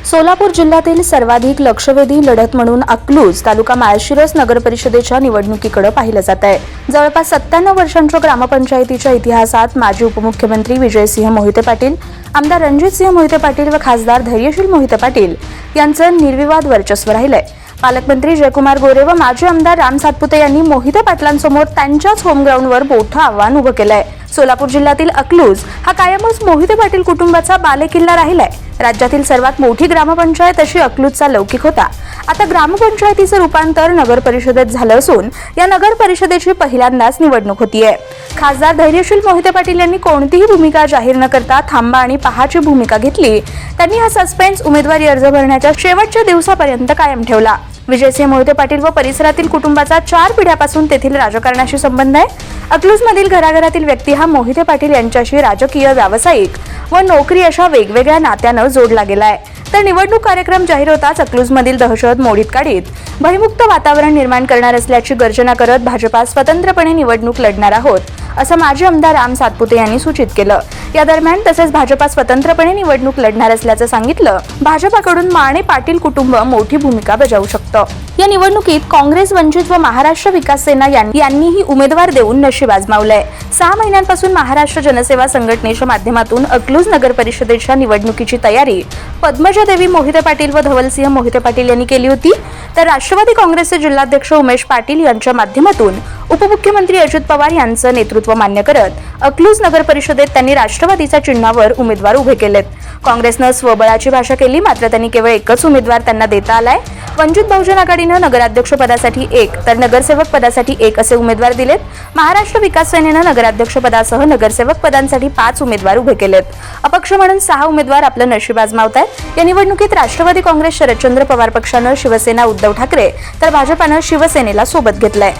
सोलापूर जिल्ह्यातील सर्वाधिक लक्षवेधी लढत म्हणून अकलूज तालुका माळशिरस नगर परिषदेच्या निवडणुकीकडे पाहिलं जात आहे। जवळपास 97 वर्षांच्या ग्रामपंचायतीच्या इतिहासात माजी उपमुख्यमंत्री विजयसिंह मोहिते पाटील, आमदार रणजितसिंह मोहिते पाटील व खासदार धैर्यशील मोहिते पाटील यांचं निर्विवाद वर्चस्व राहिलंय। पालकमंत्री जयकुमार गोरे व माजी आमदार राम सातपुते यांनी मोहिते पाटलांसमोर त्यांच्याच होमग्राऊंडवर मोठं आव्हान उभं केलंय। सोलापूर जिल्ह्यातील अकलूज हा कायमच मोहिते पाटील कुटुंबाचा बालेकिल्ला राहिलाय। राज्यातील सर्वात मोठी ग्रामपंचायत अशी अकलूजचा लौकिक होता। आता ग्रामपंचायतीचं रूपांतर नगर परिषदेत झालं असून या नगर परिषदेची पहिल्यांदाच निवडणूक होतीये। खासदार धैर्यशील मोहिते पाटील यांनी कोणतीही भूमिका जाहीर न करता थांबा आणि पहाची भूमिका घेतली। त्यांनी हा सस्पेन्स उमेदवारी अर्ज भरण्याच्या शेवटच्या दिवसापर्यंत कायम ठेवला। विजयसिंह मोहिते पाटील व परिसरातील कुटुंबाचा 4 पिढ्यापासून तेथील राजकारणाशी संबंध आहे। अकलूजमधील घराघरातील व्यक्ती हा मोहिते पाटील यांच्याशी राजकीय, व्यावसायिक व नोकरी अशा वेगवेगळ्या नात्यानं जोडला गेलाय। तर निवडणूक कार्यक्रम जाहीर होताच अकलूजमधील दहशत मोडीत काढीत भयमुक्त वातावरण निर्माण करणार असल्याची गर्जना करत भाजपा स्वतंत्रपणे निवडणूक लढणार आहोत असं माजी आमदार राम सातपुते यांनी सूचित केलं। या दरम्यान तसेच भाजपा स्वतंत्रपणे निवडणूक लढणार असल्याचं सांगितलं। भाजपाकडून माने पाटील कुटुंब मोठी भूमिका बजावू शकतं। या निवडणुकीत काँग्रेस, वंचित व महाराष्ट्र विकास सेना यांनीही उमेदवार देऊन नशीब आजमावलंय। 6 महिन्यांपासून महाराष्ट्र जनसेवा संघटनेच्या माध्यमातून अकलूज नगर परिषदेच्या निवडणुकीची तयारी पद्मजा देवी मोहिते पाटील व धवलसिंह मोहिते पाटील यांनी केली होती। तर राष्ट्रवादी काँग्रेसचे जिल्हाध्यक्ष उमेश पाटील यांच्या माध्यमातून उपमुख्यमंत्री अजित पवार यांचं नेतृत्व मान्य करत अकलूज नगर परिषदेत त्यांनी राष्ट्रवादीच्या चिन्हावर उमेदवार उभे केलेत। काँग्रेसनं स्वबळाची भाषा केली, मात्र त्यांनी केवळ एकच उमेदवार त्यांना देता आलाय। वंचित बहुजन आघाडीनं नगराध्यक्ष पदासाठी 1 तर नगरसेवक पदासाठी 1 असे उमेदवार दिलेत। महाराष्ट्र विकास सेनेनं नगराध्यक्ष पदासह नगरसेवक पदांसाठी 5 उमेदवार उभे केलेत। अपक्ष म्हणून 6 उमेदवार आपलं नशीब आजमावतायत। या निवडणुकीत राष्ट्रवादी काँग्रेस, शरदचंद्र पवार पक्षानं शिवसेना, उद्धव ठाकरे तर भाजपानं शिवसेनेला सोबत घेतलंय।